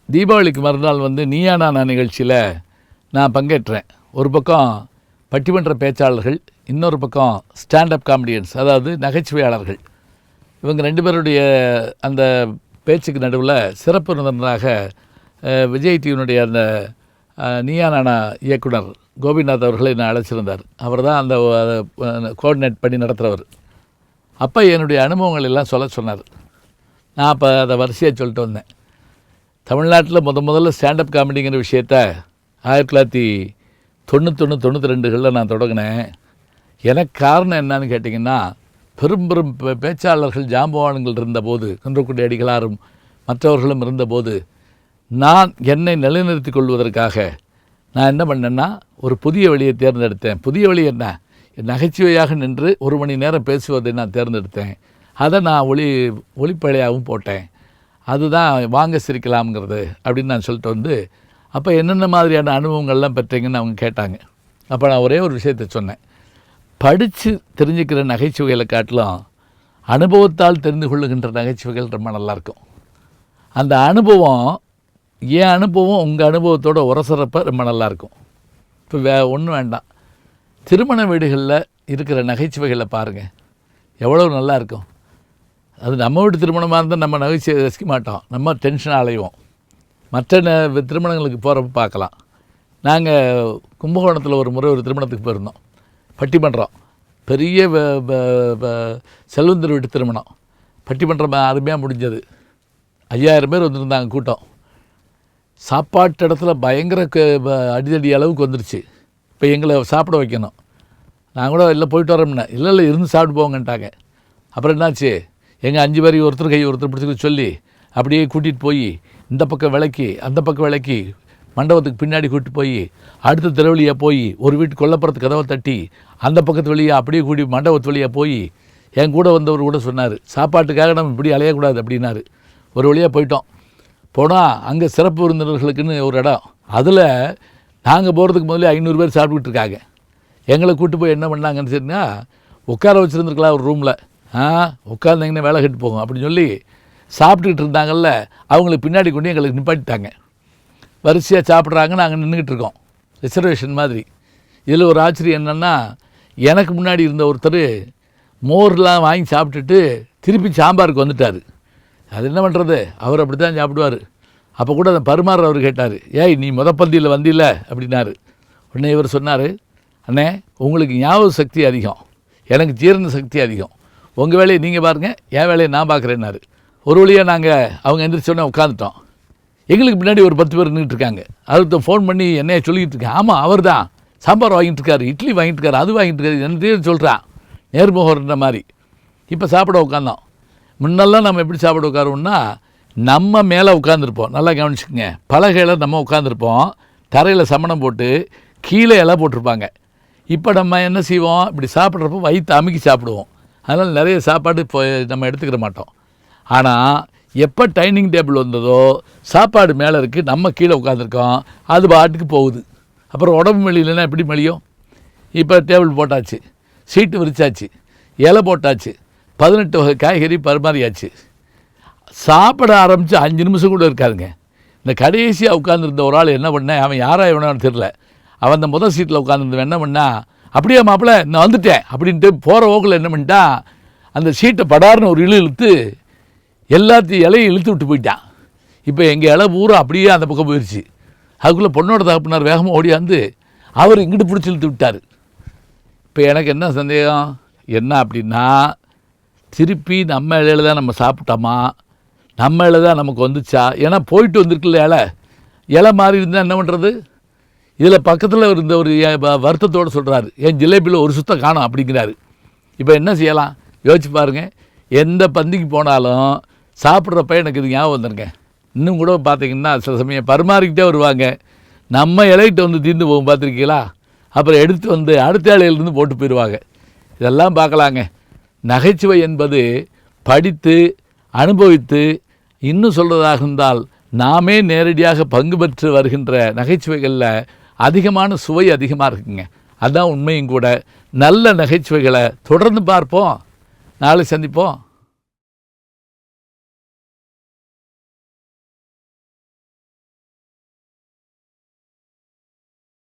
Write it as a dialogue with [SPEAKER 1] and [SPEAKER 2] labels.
[SPEAKER 1] தீபாவளிக்கு மறுநாள் நீயா நானா நிகழ்ச்சியில் நான் பங்கேற்றேன். ஒரு பக்கம் பட்டிமன்ற பேச்சாளர்கள், இன்னொரு பக்கம் ஸ்டாண்டப் காமெடியன்ஸ், அதாவது நகைச்சுவையாளர்கள். இவங்க ரெண்டு பேருடைய அந்த பேச்சுக்கு நடுவில் சிறப்பு விருந்தினராக விஜய் டிவியினுடைய அந்த நீயா நானா இயக்குனர் கோபிநாத் அவர்களை நான் அழைச்சிருந்தார். அவர் தான் அந்த கோஆர்டினேட் பண்ணி நடத்துகிறவர். அப்போ என்னுடைய அனுபவங்கள் எல்லாம் சொல்ல சொன்னார். நான் அப்போ அதை வரிசையாக சொல்லிட்டு வந்தேன். தமிழ்நாட்டில் முதல்ல ஸ்டாண்டப் காமெடிங்கிற விஷயத்த 1991-92களில் நான் தொடங்கினேன். எனக்கு காரணம் என்னன்னு கேட்டிங்கன்னா, பெரும் பேச்சாளர்கள் ஜாம்பவான்கள் இருந்தபோது, குன்றக்குடி அடிகளாரும் மற்றவர்களும் இருந்தபோது, நான் என்னை நிலைநிறுத்திக் கொள்வதற்காக நான் என்ன பண்ணேன்னா, ஒரு புதிய வழியை தேர்ந்தெடுத்தேன். புதிய வழி என்ன? நகைச்சுவையாக நின்று 1 மணி நேரம் பேசுவதை நான் தேர்ந்தெடுத்தேன். அதை நான் ஒளிப்பழையாகவும் போட்டேன். அதுதான் வாங்க சிரிக்கலாம்ங்கிறது அப்படின்னு நான் சொல்லிட்டு அப்போ என்னென்ன மாதிரியான அனுபவங்கள்லாம் பெற்றீங்கன்னு அவங்க கேட்டாங்க. அப்போ நான் ஒரே ஒரு விஷயத்தை சொன்னேன். படித்து தெரிஞ்சுக்கிற நகைச்சுவைகளை காட்டிலும் அனுபவத்தால் தெரிந்து கொள்ளுகின்ற நகைச்சுவைகள் ரொம்ப நல்லாயிருக்கும். அந்த அனுபவம், என் அனுபவம் உங்கள் அனுபவத்தோட உரசுறப்ப ரொம்ப நல்லாயிருக்கும். இப்போ ஒன்றும் வேண்டாம், திருமண வீடுகளில் இருக்கிற நகைச்சுவைகளை பாருங்கள், எவ்வளோ நல்லாயிருக்கும். அது நம்ம வீட்டு திருமணமாக இருந்தால் நம்ம நகைச்சுவை ரசிக்க மாட்டோம், நம்ம டென்ஷன் அலைவோம். மற்ற திருமணங்களுக்கு போகிறப்ப பார்க்கலாம். நாங்கள் கும்பகோணத்தில் ஒரு முறை ஒரு திருமணத்துக்கு போயிருந்தோம். பட்டிமன்றம், பெரிய செல்வந்தர் வீட்டு திருமணம். பட்டிமன்றம் அருமையாக முடிஞ்சது. 5000 பேர் வந்துருந்தாங்க கூட்டம். சாப்பாட்டு இடத்துல பயங்கர அடிதடி அளவுக்கு வந்துருச்சு. இப்போ எங்களை சாப்பிட வைக்கணும். நான் கூட இல்லை போயிட்டு வரோம்னா, இல்லை இருந்து சாப்பிட்டு போங்கன்ட்டாங்க. அப்புறம் என்னாச்சு, எங்கள் 5 பேர் ஒருத்தர் கை ஒருத்தர் பிடிச்சிக்க சொல்லி அப்படியே கூட்டிகிட்டு போய் இந்த பக்கம் விளக்கி அந்த பக்கம் விளக்கி மண்டபத்துக்கு பின்னாடி கூட்டிட்டு போய் அடுத்த தெரு வழியாக போய் ஒரு வீட்டு கொல்லப்புறத்து கதவை தட்டி அந்த பக்கத்து வழியாக அப்படியே கூட்டி மண்டபத்து வழியாக போய் என் கூட வந்தவர் கூட சொன்னார், சாப்பாட்டுக்காக நம்ம இப்படி அலையக்கூடாது அப்படின்னாரு. ஒரு வழியாக போனால் அங்கே சிறப்பு விருந்தினர்களுக்குன்னு ஒரு இடம், அதில் நாங்கள் போகிறதுக்கு முதல்ல 500 பேர் சாப்பிட்டுக்கிட்டு இருக்காங்க. எங்களை கூப்பிட்டு போய் என்ன பண்ணாங்கன்னு சொன்னா, உட்கார வச்சுருந்துருக்கலாம் ஒரு ரூமில். உட்கார்ந்தீங்கன்னா வேலை கட்டு போகும் அப்படின்னு சொல்லி சாப்பிட்டுக்கிட்டு இருந்தாங்கல்ல, அவங்களுக்கு பின்னாடி கொண்டு எங்களுக்கு நிப்பாட்டிட்டாங்க. வரிசையாக சாப்பிட்றாங்க, நாங்கள் நின்றுக்கிட்டு இருக்கோம் ரிசர்வேஷன் மாதிரி. இதில் ஒரு ஆச்சரியம் என்னென்னா, எனக்கு முன்னாடி இருந்த ஒருத்தர் மோர்லாம் வாங்கி சாப்பிட்டுட்டு திருப்பி சாம்பாருக்கு வந்துட்டார். அது என்ன பண்ணுறது, அவர் அப்படி தான் சாப்பிடுவார். அப்போ கூட அந்த பரிமாற அவர் கேட்டார், ஏய் நீ பந்தியில் வந்தில்ல அப்படின்னாரு. உடனே இவர் சொன்னார், அண்ணே உங்களுக்கு ஞாபக சக்தி அதிகம், எனக்கு ஜீரண சக்தி அதிகம், உங்கள் வேலையை நீங்கள் பாருங்கள், என் வேலையை நான் பார்க்குறேன்னாரு. ஒரு வழியாக நாங்கள் அவங்க எந்திரிச்சோடனே உட்காந்துட்டோம். எங்களுக்கு பின்னாடி ஒரு 10 பேர் நின்றுட்டு இருக்காங்க. அதுக்கு ஃபோன் பண்ணி என்னைய சொல்லிக்கிட்டு இருக்கேன், ஆமாம் அவர் தான் சாம்பார் வாங்கிட்டு இருக்காரு, இட்லி வாங்கிட்டு இருக்காரு, அது வாங்கிட்டு இருக்காரு, என்னத்தையும் சொல்கிறான் நேர்முகன்ற மாதிரி. இப்போ சாப்பிட உட்காந்தோம். முன்னெல்லாம் நம்ம எப்படி சாப்பிட உட்காருவோம்னா, நம்ம மேலே உட்காந்துருப்போம். நல்லா கவனிச்சுக்கோங்க, பலகையில் நம்ம உட்காந்துருப்போம், தரையில் சமணம் போட்டு கீழே இலை போட்டிருப்பாங்க. இப்போ நம்ம என்ன செய்வோம், இப்படி சாப்பிட்றப்போ வயிற்று அமுக்கி சாப்பிடுவோம். அதனால் நிறைய சாப்பாடு இப்போ நம்ம எடுத்துக்கிற மாட்டோம். ஆனால் எப்போ டைனிங் டேபிள் வந்ததோ சாப்பாடு மேலே இருக்குது, நம்ம கீழே உட்காந்துருக்கோம், அது பாட்டுக்கு போகுது. அப்புறம் உடம்பு மெலியிலன்னா எப்படி மெலியும். இப்போ டேபிள் போட்டாச்சு, சீட்டு விரிச்சாச்சு, இலை போட்டாச்சு, 18 வகை காய்கறி பரிமாறியாச்சு. சாப்பிட ஆரம்பித்து 5 நிமிஷம் கூட இருக்காதுங்க. இந்த கடைசியாக உட்காந்துருந்த ஒரு ஆள் என்ன பண்ணேன், அவன் யாராக வேணும்னு தெரில, அவன் அந்த முதல் சீட்டில் உட்காந்துருந்தவன் என்ன பண்ணா, அப்படியே மாப்பிள்ள நான் வந்துட்டேன் அப்படின்ட்டு போகிற ஓக்கில் என்ன பண்ணிட்டா, அந்த சீட்டை படார்னு ஒரு இழுத்து எல்லாத்தையும் இலையை இழுத்து விட்டு போயிட்டான். இப்போ எங்கள் இலை பூரா அப்படியே அந்த பக்கம் போயிடுச்சு. அதுக்குள்ளே பொண்ணோட தகப்பனார் வேகமாக ஓடியாந்து அவர் இங்கிட்டு பிடிச்சி இழுத்து விட்டார். இப்போ எனக்கு என்ன சந்தேகம் என்ன அப்படின்னா, திருப்பி நம்ம இலையில் தான் நம்ம சாப்பிட்டோமா, நம்ம இலை தான் நமக்கு வந்துச்சா? ஏன்னா போயிட்டு வந்திருக்குல்ல இலை மாறி இருந்தால் என்ன பண்ணுறது? இதில் பக்கத்தில் இருந்த ஒரு வருத்தத்தோடு சொல்கிறாரு, என் ஜிலேபியில் ஒரு சுத்தம் காணும் அப்படிங்கிறாரு. இப்போ என்ன செய்யலாம் யோசிச்சு பாருங்கள். எந்த பந்திக்கு போனாலும் சாப்பிட்றப்ப எனக்கு இது ஞாபகம் வந்துருங்க. இன்னும் கூட பார்த்திங்கன்னா சில சமயம் பரிமாறிக்கிட்டே வருவாங்க, நம்ம இலையிட்ட தீர்ந்து போகும் பார்த்துருக்கீங்களா? அப்புறம் எடுத்து அடுத்த இலையிலேருந்து போட்டு போயிடுவாங்க. இதெல்லாம் பார்க்கலாங்க. நகைச்சுவை என்பது படித்து அனுபவித்து, இன்னும் சொல்கிறதாக இருந்தால் நாமே நேரடியாக பங்கு பெற்று வருகின்ற நகைச்சுவைகளில் அதிகமான சுவை அதிகமாக இருக்குங்க. அதுதான் உண்மையும் கூட. நல்ல நகைச்சுவைகளை தொடர்ந்து பார்ப்போம். நாளை சந்திப்போம்.